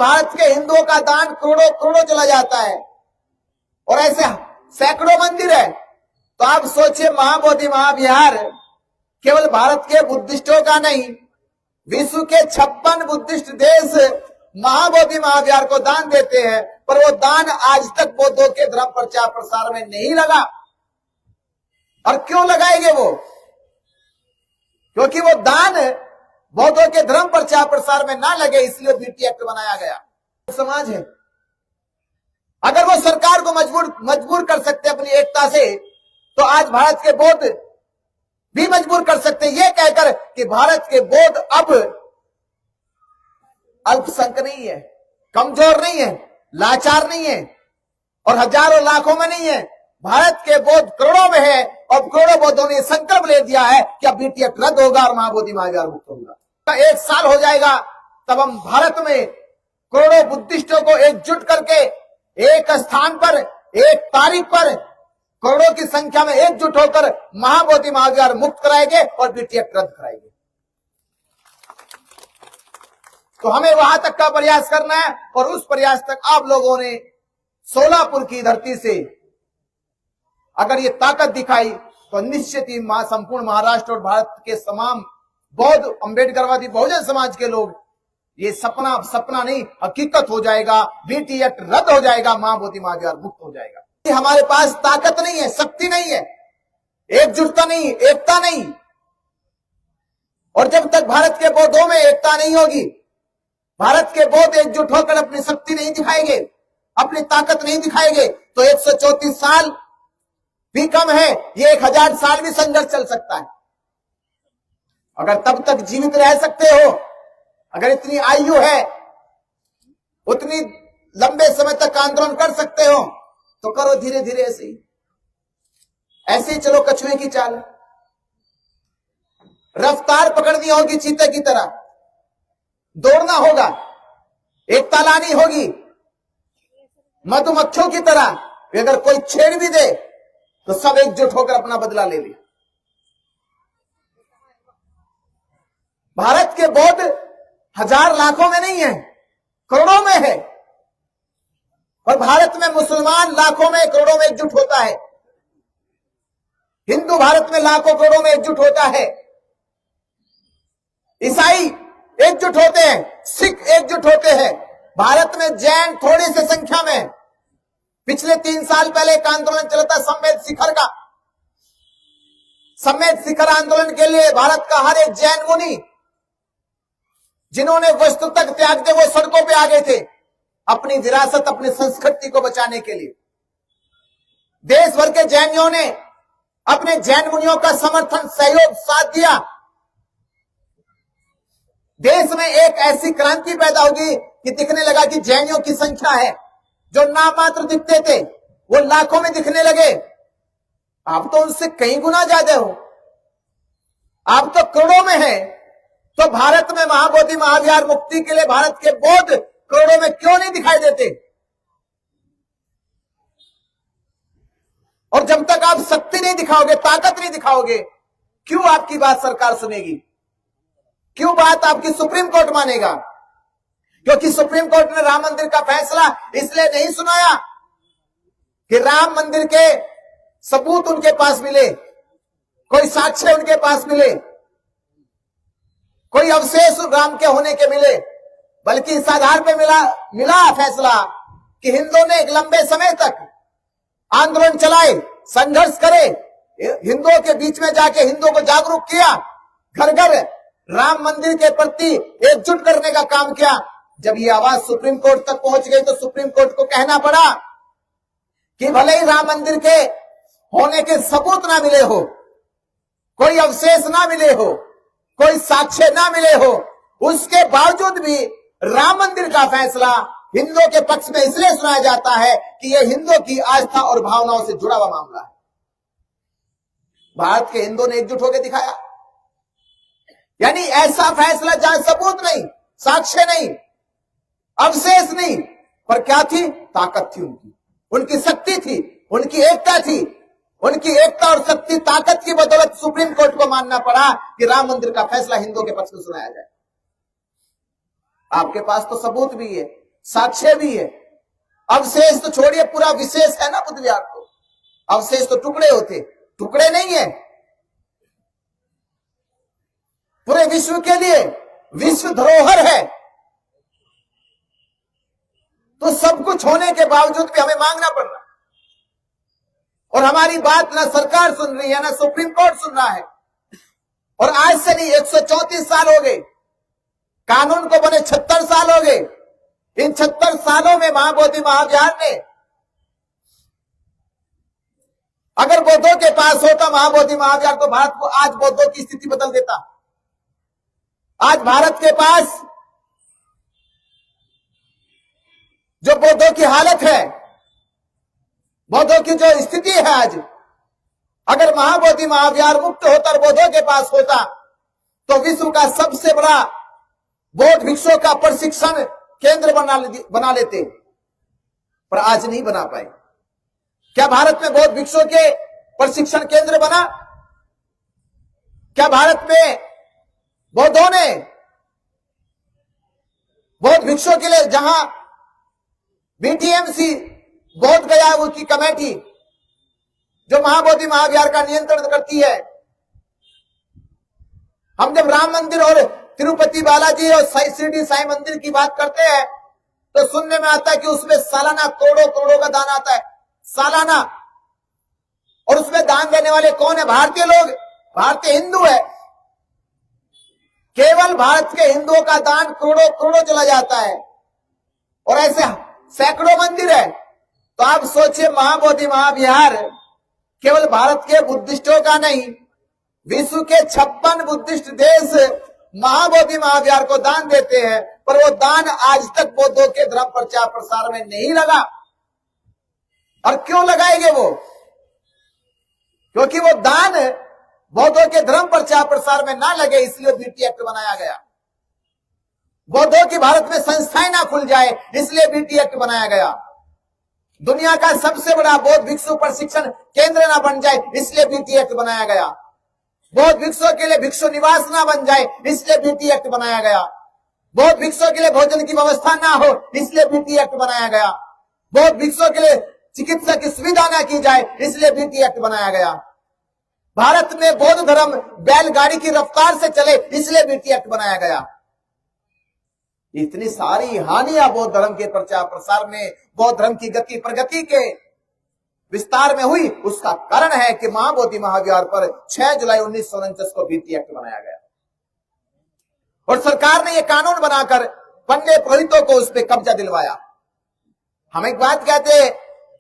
भारत के हिंदुओं का दान करोड़ों करोड़ों चला जाता है और ऐसे सैकड़ों मंदिर है। तो आप सोचिए, महाबोधि महाविहार केवल भारत के बुद्धिस्टों का नहीं, विश्व के 56 बुद्धिस्ट देश महाबोधि महाविहार को दान देते हैं, पर वो दान आज तक बौद्धों के धर्म प्रचार प्रसार में नहीं लगा। और क्यों लगाएंगे वो? क्योंकि वो दान बौद्धों के धर्म प्रचार प्रसार में ना लगे, इसलिए बीटी एक्ट बनाया गया। समाज है, अगर वो सरकार को मजबूर कर सकते अपनी एकता से, तो आज भारत के बौद्ध भी मजबूर कर सकते ये कहकर कि भारत के बौद्ध अब अल्पसंख्यक नहीं है, कमजोर नहीं है, लाचार नहीं है और हजारों लाखों में नहीं है। भारत के बौद्ध करोड़ों में है और करोड़ों बौद्धों ने संकल्प ले दिया है कि अब बीटी एक्ट रद्द होगा और महाबोधि महाविहार मुक्त होगा। 1 साल हो जाएगा, तब हम भारत में करोड़ों बुद्धिस्टों को एकजुट करके एक स्थान पर, एक तारीख पर करोड़ों की संख्या में एकजुट होकर महाबोधि महाविहार मुक्त कराएंगे और बीटी एक्ट रद्द कराएंगे। तो हमें वहां तक का प्रयास करना है और उस प्रयास तक आप लोगों ने सोलापुर की धरती से अगर ये ताकत दिखाई तो निश्चित ही संपूर्ण महाराष्ट्र और भारत के तमाम बौद्ध अम्बेडकरवादी बहुजन समाज के लोग, ये सपना नहीं हकीकत हो जाएगा। बीटी एक्ट रद्द हो जाएगा, महाबोधि महाविहार मुक्त हो जाएगा। हमारे पास ताकत नहीं है, शक्ति नहीं है, एकजुटता नहीं, एकता नहीं। और जब तक भारत के बौद्धों में एकता नहीं होगी, भारत के बौद्ध एकजुट होकर अपनी शक्ति नहीं दिखाएंगे, अपनी ताकत नहीं दिखाएंगे, तो 134 साल भी कम है, ये 1000 साल भी संघर्ष चल सकता है। अगर तब तक जीवित रह सकते हो, अगर इतनी आयु है, उतनी लंबे समय तक आंदोलन कर सकते हो, तो करो धीरे धीरे ऐसे ही चलो कछुए की चाल। रफ्तार पकड़नी होगी चीते की तरह, दौड़ना होगा, एकता लानी होगी मधुमक्खियों की तरह। अगर कोई छेड़ भी दे तो सब एकजुट होकर अपना बदला ले ले। भारत के बौद्ध हजार लाखों में नहीं है, करोड़ों में है। और भारत में मुसलमान लाखों में करोड़ों में एकजुट होता है, हिंदू भारत में लाखों करोड़ों में एकजुट होता है, ईसाई एकजुट होते हैं, सिख एकजुट होते हैं। भारत में जैन थोड़ी सी संख्या में। पिछले 3 साल पहले एक आंदोलन चला था सम्मेद शिखर का। सम्मेद शिखर आंदोलन के लिए भारत का हर एक जैन मुनि, जिन्होंने वस्तु तक त्याग दे, वो सड़कों पे आ गए थे अपनी विरासत, अपनी संस्कृति को बचाने के लिए। देश भर के जैनियों ने अपने जैन मुनियों का समर्थन, सहयोग, साथ दिया। देश में एक ऐसी क्रांति पैदा होगी कि दिखने लगा कि जैनियों की संख्या है, जो नामात्र दिखते थे वो लाखों में दिखने लगे। आप तो उनसे कई गुना ज्यादा हो, आप तो करोड़ों में हैं। तो भारत में महाबोधि महाविहार मुक्ति के लिए भारत के बौद्ध करोड़ों में क्यों नहीं दिखाई देते? और जब तक आप शक्ति नहीं दिखाओगे, ताकत नहीं दिखाओगे, क्यों आपकी बात सरकार सुनेगी? क्यों बात आपकी सुप्रीम कोर्ट मानेगा? क्योंकि सुप्रीम कोर्ट ने राम मंदिर का फैसला इसलिए नहीं सुनाया कि राम मंदिर के सबूत उनके पास मिले, कोई साक्ष्य उनके पास मिले, कोई अवशेष राम के होने के मिले, बल्कि इस आधार पे मिला फैसला कि हिंदुओं ने एक लंबे समय तक आंदोलन चलाए, संघर्ष करे, हिंदुओं के बीच में जाके हिंदुओं को जागरूक किया, घर घर राम मंदिर के प्रति एकजुट करने का काम किया। जब ये आवाज सुप्रीम कोर्ट तक पहुंच गई तो सुप्रीम कोर्ट को कहना पड़ा कि भले ही राम मंदिर के होने के सबूत ना मिले हो, कोई अवशेष ना मिले हो, कोई साक्ष्य ना मिले हो, उसके बावजूद भी राम मंदिर का फैसला हिंदुओं के पक्ष में इसलिए सुनाया जाता है कि यह हिंदुओं की आस्था और भावनाओं से जुड़ा हुआ मामला है। भारत के हिंदुओं ने एकजुट होकर दिखाया, यानी ऐसा फैसला जहां सबूत नहीं, साक्ष्य नहीं, अवशेष नहीं, पर क्या थी? ताकत थी उनकी शक्ति थी, उनकी एकता थी। उनकी एकता और शक्ति, ताकत की बदौलत सुप्रीम कोर्ट को मानना पड़ा कि राम मंदिर का फैसला हिंदुओं के पक्ष में सुनाया जाए। आपके पास तो सबूत भी है, साक्ष्य भी है। अवशेष तो छोड़िए, पूरा विशेष है ना बुद्ध विहार को। अवशेष तो टुकड़े होते, टुकड़े नहीं है। पूरे विश्व के लिए विश्व धरोहर है। तो सब कुछ होने के बावजूद भी हमें मांगना पड़ रहा है, और हमारी बात ना सरकार सुन रही है, ना सुप्रीम कोर्ट सुन रहा है। और आज से नहीं, 134 साल हो गए, कानून को बने 76 साल हो गए। इन 76 सालों में महाबोधि महाविहार ने, अगर बौद्धों के पास होता महाबोधि महाविहार, तो भारत को आज बौद्धों की स्थिति बदल देता। आज भारत के पास जो बौद्धों की हालत है, बौद्धों की जो स्थिति है आज, अगर महाबोधि महाविहार मुक्त होता और बौद्धों के पास होता, तो विश्व का सबसे बड़ा बौद्ध भिक्षुओं का प्रशिक्षण केंद्र बना लेते। पर आज नहीं बना पाए। क्या भारत में बौद्ध भिक्षुओं के प्रशिक्षण केंद्र बना? क्या भारत में बौद्धों ने बौद्ध भिक्षुओं के लिए, जहां बीटीएमसी बौद्ध गया उसकी कमेटी जो महाबोधि महाविहार का नियंत्रण करती है, हम जब राम मंदिर और तिरुपति बालाजी और शिरडी साईं मंदिर की बात करते हैं, तो सुनने में आता है कि उसमें सालाना करोड़ों करोड़ों का दान आता है, सालाना। और उसमें दान देने वाले कौन है? भारतीय लोग, भारतीय हिंदू है। केवल भारत के हिंदुओं का दान करोड़ों करोड़ों चला जाता है, और ऐसे सैकड़ों मंदिर है। तो आप सोचिए, महाबोधि महाविहार केवल भारत के बुद्धिस्टों का नहीं, विश्व के 56 बुद्धिस्ट देश महाबोधि महाविहार को दान देते हैं, पर वो दान आज तक बौद्धों के धर्म प्रचार प्रसार में नहीं लगा। और क्यों लगाएंगे वो? क्योंकि वो दान बौद्धों के धर्म प्रचार प्रसार में ना लगे, इसलिए बीटी एक्ट बनाया गया। बौद्धों की भारत में संस्थाएं ना खुल जाए, इसलिए बीटी एक्ट बनाया गया। दुनिया का सबसे बड़ा बौद्ध भिक्षु प्रशिक्षण केंद्र ना बन जाए, इसलिए बीटी एक्ट बनाया गया। बौद्ध भिक्षुओं के लिए भिक्षु निवास ना बन जाए, इसलिए बीटी एक्ट बनाया गया। बौद्ध भिक्षुओं के लिए भोजन की व्यवस्था ना हो, इसलिए बीटी एक्ट बनाया गया। बौद्ध भिक्षुओं के लिए चिकित्सा की सुविधा ना की जाए, इसलिए बीटी एक्ट बनाया गया। भारत में बौद्ध धर्म बैलगाड़ी की रफ्तार से चले, इसलिए बीटी एक्ट बनाया गया। इतनी सारी हानियां बौद्ध धर्म के प्रचार प्रसार में, बौद्ध धर्म की गति प्रगति के विस्तार में हुई, उसका कारण है कि महाबोधि महाविहार पर 6 जुलाई 1949 को बीटी एक्ट बनाया गया। और सरकार ने यह कानून बनाकर पंडे पुरोहितों को उस पर कब्जा दिलवाया। हम एक बात कहते हैं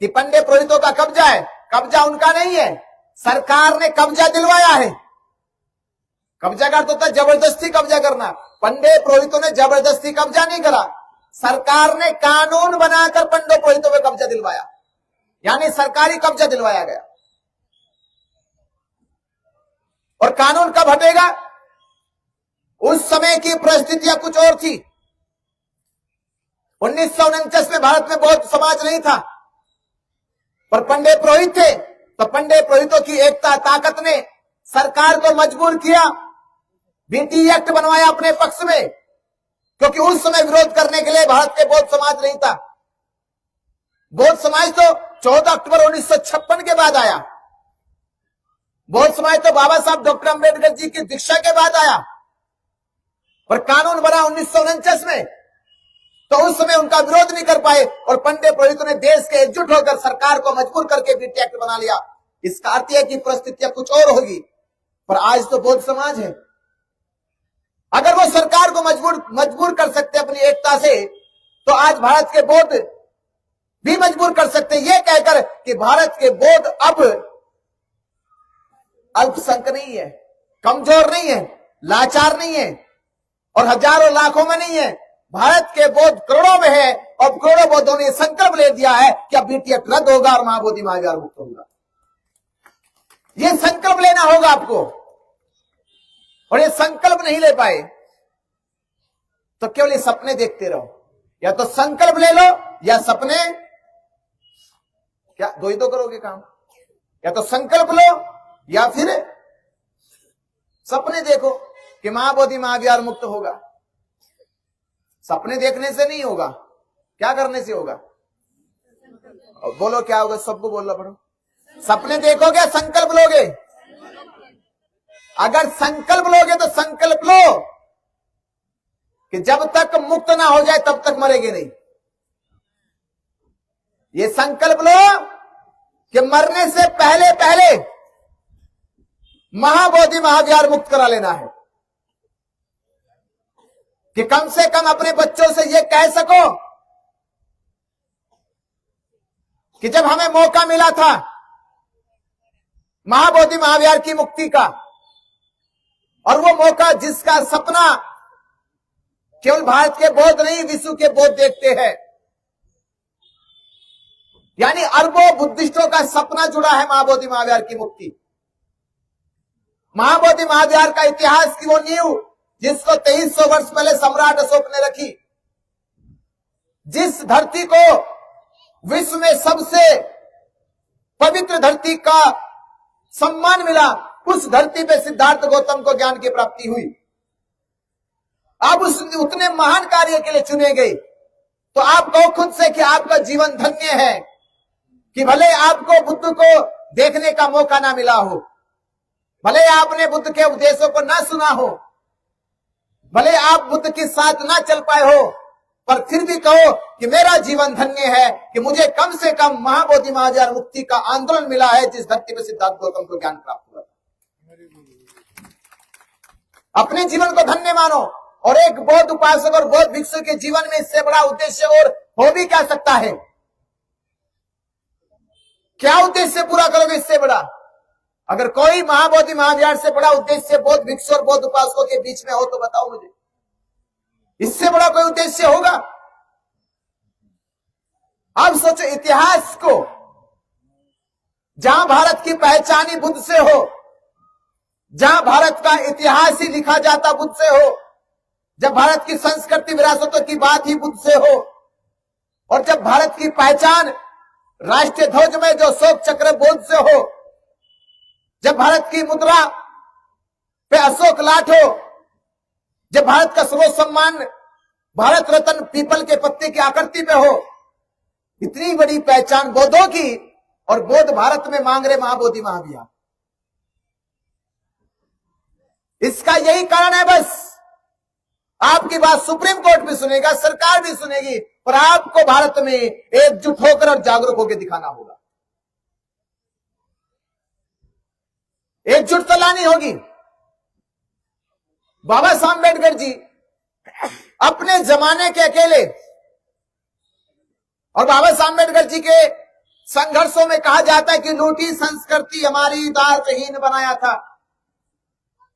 कि पंडे पुरोहितों का कब्जा है, कब्जा उनका नहीं है, सरकार ने कब्जा दिलवाया है। कब्जा का तो था जबरदस्ती कब्जा करना, पंडे पुरोहितों ने जबरदस्ती कब्जा नहीं करा, सरकार ने कानून बनाकर पंडे पुरोहितों पर कब्जा दिलवाया, यानी सरकारी कब्जा दिलवाया गया। और कानून कब हटेगा? उस समय की परिस्थितियां कुछ और थी। 1949 में भारत में बौद्ध समाज नहीं था, पर पंडे पुरोहित थे। तो पंडे पुरोहितों की एकता ताकत ने सरकार को मजबूर किया, बीटी एक्ट बनवाया अपने पक्ष में, क्योंकि उस समय विरोध करने के लिए भारत के बौद्ध समाज नहीं था। बौद्ध समाज तो 14 अक्टूबर 1956 के बाद आया। बौद्ध समाज तो बाबा साहब डॉक्टर अंबेडकर जी की दीक्षा के बाद आया, पर कानून बना 1949 में, तो उस समय उनका विरोध नहीं कर पाए, और पंडे पुरोहितों ने देश के एकजुट होकर सरकार को मजबूर करके बीटी एक्ट बना लिया। इसका अर्थ है कि परिस्थितियां कुछ और होगी, पर आज तो बौद्ध समाज है। अगर वो सरकार को मजबूर कर सकते अपनी एकता से, तो आज भारत के बौद्ध भी मजबूर कर सकते ये कहकर कि भारत के बौद्ध अब अल्पसंख्यक नहीं है, कमजोर नहीं है, लाचार नहीं है, और हजारों लाखों में नहीं है। भारत के बौद्ध करोड़ों में है, और करोड़ों बौद्धों ने संकल्प ले दिया है कि अब बीटी एक्ट रद्द होगा और महाबोधि महाविहार मुक्त होगा। ये संकल्प लेना होगा आपको, और ये संकल्प नहीं ले पाए तो केवल ये सपने देखते रहो। या तो संकल्प ले लो, या सपने, क्या दो ही तो करोगे काम? या तो संकल्प लो, या फिर सपने देखो कि महाबोधि महाविहार मुक्त होगा। सपने देखने से नहीं होगा। क्या करने से होगा? बोलो क्या होगा? सबको बोलना पड़ो। सपने देखोगे, संकल्प लोगे? अगर संकल्प लोगे तो संकल्प लो कि जब तक मुक्त ना हो जाए तब तक मरेंगे नहीं। ये संकल्प लो कि मरने से पहले पहले महाबोधि महाविहार मुक्त करा लेना है, कि कम से कम अपने बच्चों से ये कह सको कि जब हमें मौका मिला था महाबोधि महाविहार की मुक्ति का, और वो मौका जिसका सपना केवल भारत के बौद्ध नहीं विश्व के बौद्ध देखते हैं, यानी अरबों बुद्धिस्टों का सपना जुड़ा है महाबोधि महाविहार की मुक्ति। महाबोधि महाविहार का इतिहास की वो नींव जिसको 2300 वर्ष पहले सम्राट अशोक ने रखी, जिस धरती को विश्व में सबसे पवित्र धरती का सम्मान मिला, उस धरती पे सिद्धार्थ गौतम को ज्ञान की प्राप्ति हुई। आप उतने महान कार्य के लिए चुने गए, तो आप कहो खुद से कि आपका जीवन धन्य है कि भले आपको बुद्ध को देखने का मौका ना मिला हो, भले आपने बुद्ध के उपदेशों को ना सुना हो, भले आप बुद्ध के साथ ना चल पाए हो, पर फिर भी कहो कि मेरा जीवन धन्य है कि मुझे कम से कम महाबोधि महाविहार मुक्ति का आंदोलन मिला है, जिस धरती पर सिद्धार्थ गौतम को ज्ञान प्राप्त हुआ। अपने जीवन को धन्य मानो। और एक बौद्ध उपासक और बौद्ध भिक्षु के जीवन में इससे बड़ा उद्देश्य और हो भी क्या सकता है? क्या उद्देश्य पूरा करोगे इससे बड़ा? अगर कोई महाबोधि महाविहार से बड़ा उद्देश्य बौद्ध भिक्षु और बौद्ध उपासकों के बीच में हो तो बताओ मुझे, इससे बड़ा कोई उद्देश्य होगा? अब सोचो, इतिहास को जहां भारत की पहचान ही बुद्ध से हो, जहां भारत का इतिहास ही लिखा जाता बुद्ध से हो, जब भारत की संस्कृति विरासतों की बात ही बुद्ध से हो, और जब भारत की पहचान राष्ट्रीय ध्वज में जो अशोक चक्र बुद्ध से हो, जब भारत की मुद्रा पे अशोक लाट हो, जब भारत का सर्वसम्मान भारत रत्न पीपल के पत्ते की आकृति पे हो, इतनी बड़ी पहचान बौद्धों की, और बौद्ध भारत में मांग रहे महाबोधि महाविहार। इसका यही कारण है। बस आपकी बात सुप्रीम कोर्ट भी सुनेगा, सरकार भी सुनेगी, पर आपको भारत में एकजुट होकर और जागरूक होकर दिखाना होगा। एकजुट तो लानी होगी। बाबा साहब अम्बेडकर जी अपने जमाने के अकेले, और बाबा साहब अम्बेडकर जी के संघर्षों में कहा जाता है कि लूटी संस्कृति हमारी दासहीन बनाया था,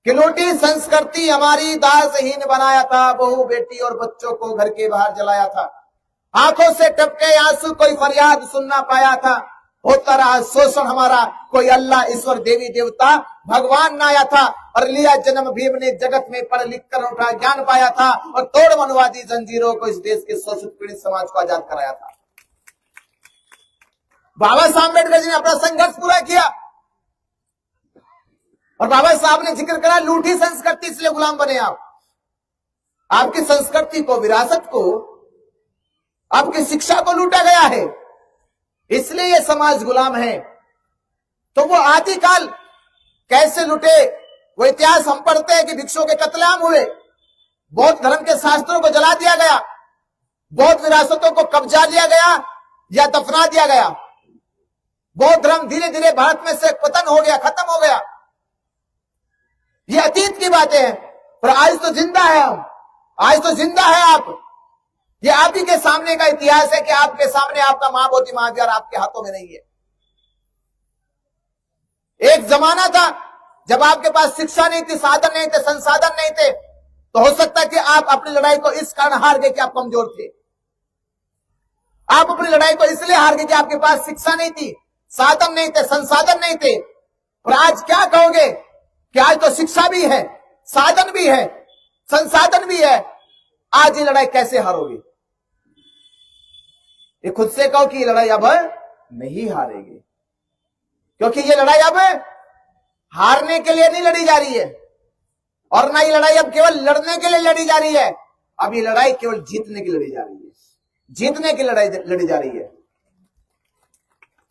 कि लूटी संस्कृति हमारी दासहीन बनाया था, बहू बेटी और बच्चों को घर के बाहर जलाया था, आंखों से टपके आंसू कोई फरियाद सुनना पाया था, होता रहा शोषण हमारा, कोई अल्लाह ईश्वर देवी देवता भगवान न आया था, और लिया जन्म भीम ने जगत में पढ़ लिख कर उठा ज्ञान पाया था, और तोड़ मनवादी जंजीरों को इस देश के शोषित पीड़ित समाज को आजाद कराया था। बाबा साहब अम्बेडकर जी ने अपना संघर्ष पूरा किया, और बाबा साहब ने जिक्र करा लूठी संस्कृति इसलिए गुलाम बने आप। आपकी संस्कृति को, विरासत को, आपकी शिक्षा को लूटा गया है, इसलिए ये समाज गुलाम है। तो वो आदिकाल कैसे लुटे, वो इतिहास हम पढ़ते हैं कि भिक्षुओं के कत्लेआम हुए, बौद्ध धर्म के शास्त्रों को जला दिया गया, बौद्ध विरासतों को कब्जा लिया गया या दफना दिया गया, बौद्ध धर्म धीरे धीरे भारत में से पतन हो गया, खत्म हो गया। ये अतीत की बातें हैं, पर आज तो जिंदा है हम, आज तो जिंदा है आप। ये आप ही के सामने का इतिहास है कि आपके सामने आपका महाबोधि महाविहार आपके हाथों में नहीं है। एक जमाना था जब आपके पास शिक्षा नहीं थी, साधन नहीं थे, संसाधन नहीं थे, तो हो सकता है कि आप अपनी लड़ाई को इस कारण हार गए कि आप कमजोर थे। आप अपनी लड़ाई को इसलिए हार गए कि आपके पास शिक्षा नहीं थी, साधन नहीं थे, संसाधन नहीं थे। और आज क्या कहोगे कि आज तो शिक्षा भी है, साधन भी है, संसाधन भी है, आज ये लड़ाई कैसे हारोगे? ये खुद से कहो कि ये लड़ाई अब नहीं हारेगी, क्योंकि ये लड़ाई अब हारने के लिए नहीं लड़ी जा रही है, और ना ये लड़ाई अब केवल लड़ने के लिए लड़ी जा रही है, अब ये लड़ाई केवल जीतने की लड़ी जा रही है। जीतने की लड़ाई लड़ी जा रही है।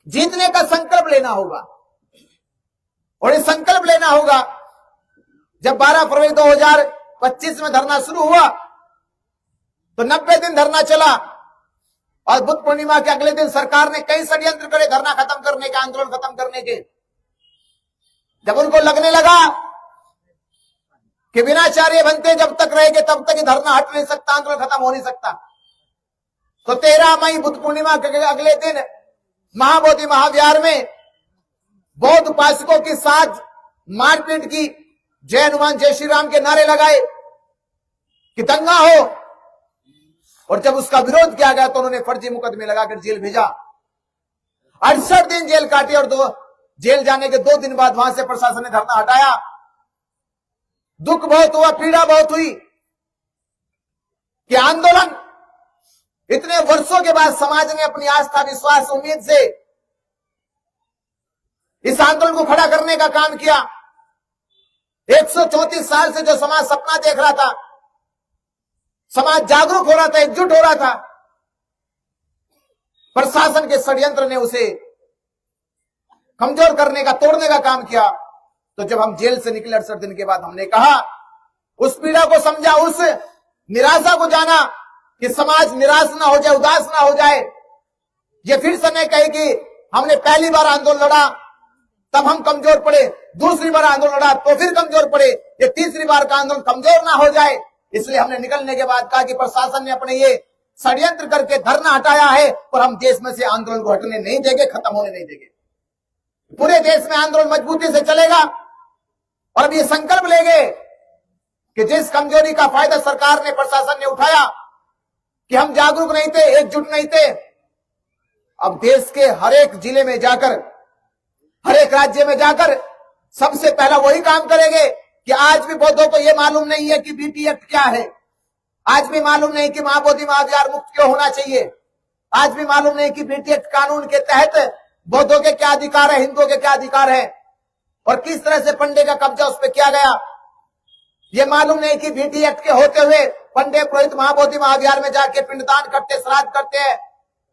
जीतने का संकल्प लेना होगा और ये संकल्प लेना होगा। जब 12 फरवरी 2025 में धरना शुरू हुआ तो 90 दिन धरना चला और बुद्ध पूर्णिमा के अगले दिन सरकार ने कई षड्यंत्र करे धरना खत्म करने के, आंदोलन खत्म करने के। जब उनको लगने लगा कि बिना चार्य बनते जब तक रहेंगे तब तक धरना हट नहीं सकता, आंदोलन खत्म हो नहीं सकता, तो 13 मई बुद्ध पूर्णिमा के अगले दिन महाबोधि महाविहार में बौद्ध उपासकों के साथ मारपीट की, जय हनुमान जय श्री राम के नारे लगाए कि दंगा हो। और जब उसका विरोध किया गया तो उन्होंने फर्जी मुकदमे लगाकर जेल भेजा। 68 दिन जेल काटी और जेल जाने के 2 दिन बाद वहां से प्रशासन ने धरना हटाया। दुख बहुत हुआ, पीड़ा बहुत हुई कि आंदोलन इतने वर्षों के बाद समाज ने अपनी आस्था, विश्वास, उम्मीद से इस आंदोलन को खड़ा करने का काम किया। 134 साल से जो समाज सपना देख रहा था, समाज जागरूक हो रहा था, एकजुट हो रहा था, प्रशासन के षड्यंत्र ने उसे कमजोर करने का, तोड़ने का काम किया। तो जब हम जेल से निकले 68 दिन के बाद, हमने कहा, उस पीड़ा को समझा, उस निराशा को जाना कि समाज निराश ना हो जाए, उदास ना हो जाए। ये फिर से नहीं कहे कि हमने पहली बार आंदोलन लड़ा तब हम कमजोर पड़े, दूसरी बार आंदोलन लड़ा तो फिर कमजोर पड़े, ये तीसरी बार का आंदोलन कमजोर ना हो जाए। इसलिए हमने निकलने के बाद कहा कि प्रशासन ने अपने ये षड्यंत्र करके धरना हटाया है और हम देश में से आंदोलन को हटने नहीं देंगे, खत्म होने नहीं देंगे। पूरे देश में आंदोलन मजबूती से चलेगा और अब ये संकल्प लेंगे कि जिस कमजोरी का फायदा सरकार ने, प्रशासन ने उठाया कि हम जागरूक नहीं थे, एकजुट नहीं थे, अब देश के हर एक जिले में जाकर, हर एक राज्य में जाकर सबसे पहला वही काम करेंगे कि आज भी बौद्धों को यह मालूम नहीं है कि बीटी एक्ट क्या है, आज भी मालूम नहीं कि महाबोधि महाविहार मुक्त क्यों होना चाहिए, आज भी मालूम नहीं कि बीटी एक्ट कानून के तहत बौद्धों के क्या अधिकार है, हिंदुओं के क्या अधिकार है और किस तरह से पंडे का कब्जा उस पर किया गया। ये मालूम नहीं कि बीटी एक्ट के होते हुए पंडे पुरोहित महाबोधि महाविहार में जाके पिंडदान करते, श्राद्ध करते हैं,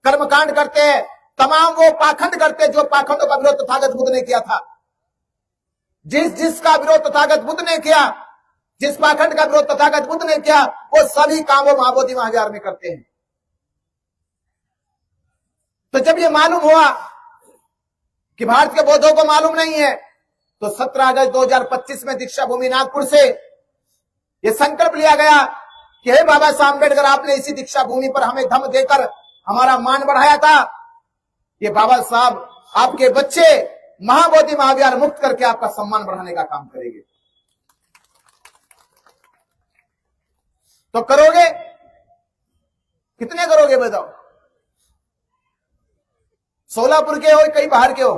कर्मकांड करते हैं, तमाम वो पाखंड करते जो पाखंडों का विरोध तथागत बुद्ध ने किया था। जिसका विरोध तथागत बुद्ध ने किया, जिस पाखंड का विरोध तथागत बुद्ध ने किया, वो सभी काम वो महाबोधि महाविहार में करते हैं। तो जब ये मालूम हुआ कि भारत के बौद्धों को मालूम नहीं है, तो 17 अगस्त 2025 में दीक्षा भूमि नागपुर से ये संकल्प लिया गया कि हे बाबा साहब अम्बेडकर, आपने इसी दीक्षा भूमि पर हमें दम देकर हमारा मान बढ़ाया था। ये बाबा साहब आपके बच्चे महाबोधि महाविहार मुक्त करके आपका सम्मान बढ़ाने का काम करेंगे। तो करोगे? कितने करोगे बताओ? सोलापुर के हो, कहीं बाहर के हो?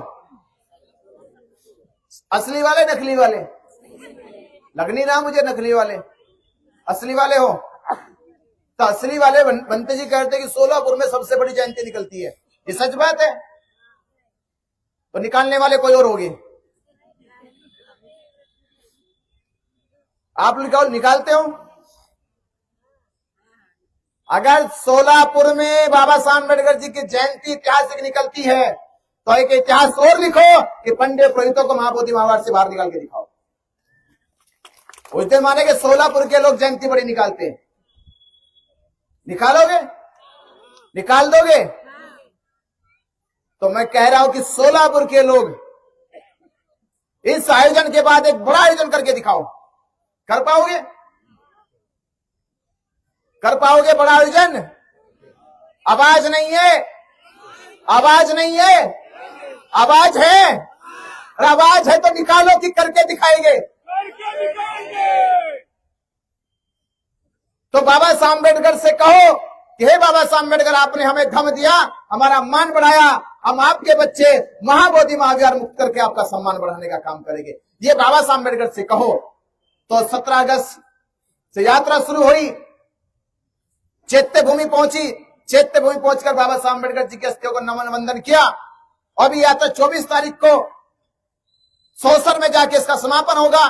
असली वाले नकली वाले? लगनी ना मुझे नकली वाले, असली वाले हो। तो असली वाले बनते जी कहते कि सोलापुर में सबसे बड़ी जयंती निकलती है, ये सच बात है? तो निकालने वाले कोई और होंगे। आप लोग निकालते हो? अगर सोलापुर में बाबा साहब अम्बेडकर जी की जयंती ऐतिहासिक निकलती है तो एक इतिहास और लिखो कि पंडे पुरोहितों को महाबोधि महाविहार से बाहर निकाल के दिखाओ। उस दिन माने कि सोलापुर के लोग जयंती बड़ी निकालते हैं। निकालोगे? निकाल दोगे? तो मैं कह रहा हूं कि सोलापुर के लोग इस आयोजन के बाद एक बड़ा आयोजन करके दिखाओ। कर पाओगे? कर पाओगे बड़ा आयोजन? आवाज नहीं है, आवाज नहीं है, आवाज है। और आवाज है तो निकालो कि करके दिखाएंगे। तो बाबा साहब अम्बेडकर से कहो कि हे बाबा साहब अम्बेडकर, आपने हमें दम दिया, हमारा मान बढ़ाया, हम आपके बच्चे महाबोधि महाविहार मुक्त करके आपका सम्मान बढ़ाने का काम करेंगे। ये बाबा साहब अम्बेडकर से कहो। तो 17 अगस्त से यात्रा शुरू हुई, चैत्य भूमि पहुंची। चैत्य भूमि पहुंचकर बाबा साहब अम्बेडकर जी के अस्थियों को नमन वंदन किया। अभी यात्रा 24 तारीख को सौसर में जाके इसका समापन होगा।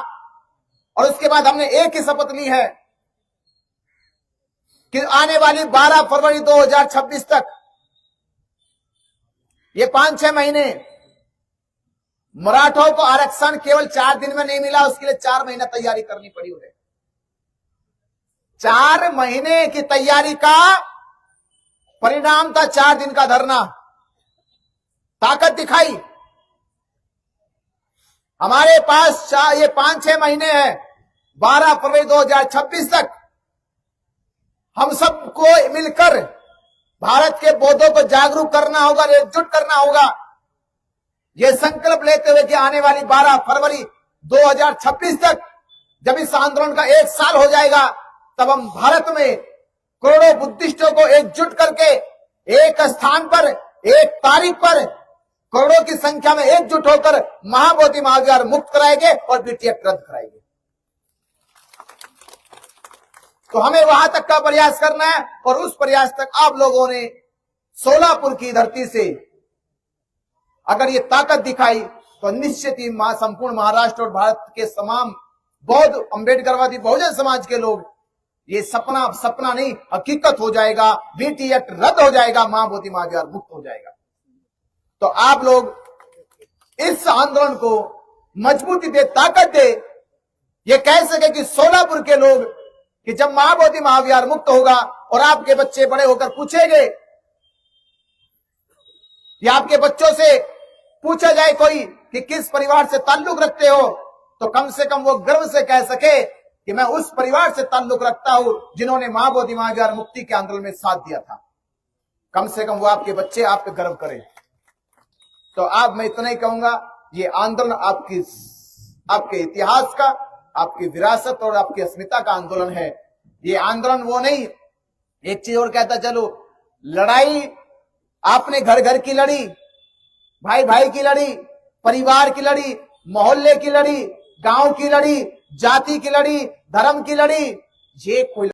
और उसके बाद हमने एक ही शपथ ली है कि आने वाली 12 फरवरी 2026 तक, ये 5-6 महीने, मराठों को आरक्षण केवल 4 दिन में नहीं मिला, उसके लिए 4 महीना तैयारी करनी पड़ी उन्हें। 4 महीने की तैयारी का परिणाम था 4 दिन का धरना। ताकत दिखाई। हमारे पास ये 5-6 महीने हैं, 12 फरवरी 2026 तक हम सबको मिलकर भारत के बौद्धों को जागरूक करना होगा, एकजुट करना होगा। ये संकल्प लेते हुए कि आने वाली 12 फरवरी 2026 तक जब इस आंदोलन का 1 साल हो जाएगा, तब हम भारत में करोड़ों बुद्धिस्टों को एकजुट करके एक स्थान पर, एक तारीख पर करोड़ों की संख्या में एकजुट होकर महाबोधि महाविहार मुक्त कराएंगे और बीटी एक्ट रद्द कराएंगे। तो हमें वहां तक का प्रयास करना है, और उस प्रयास तक आप लोगों ने सोलापुर की धरती से अगर ये ताकत दिखाई, तो निश्चित ही संपूर्ण महाराष्ट्र और भारत के तमाम बौद्ध अम्बेडकरवादी बहुजन समाज के लोग, ये सपना नहीं, हकीकत हो जाएगा। बीटी एक्ट रद्द हो जाएगा, महाबोधि महाविहार मुक्त हो जाएगा। तो आप लोग इस आंदोलन को मजबूती दे, ताकत दे, ये कह सके कि सोलापुर के लोग कि जब महाबोधि महाविहार मुक्त होगा और आपके बच्चे बड़े होकर पूछेंगे, या आपके बच्चों से पूछा जाए कोई कि किस परिवार से ताल्लुक रखते हो, तो कम से कम वो गर्व से कह सके कि मैं उस परिवार से ताल्लुक रखता हूं जिन्होंने महाबोधि महाविहार मुक्ति के आंदोलन में साथ दिया था। कम से कम वो आपके बच्चे आप पे गर्व करें। तो आप, मैं इतना ही कहूंगा, ये आंदोलन आपके इतिहास का, आपकी विरासत और आपकी अस्मिता का आंदोलन है। ये आंदोलन वो नहीं। एक चीज और कहता चलो, लड़ाई आपने घर घर की लड़ी, भाई भाई की लड़ी, परिवार की लड़ी, मोहल्ले की लड़ी, गांव की लड़ी, जाति की लड़ी, धर्म की लड़ी, ये कोई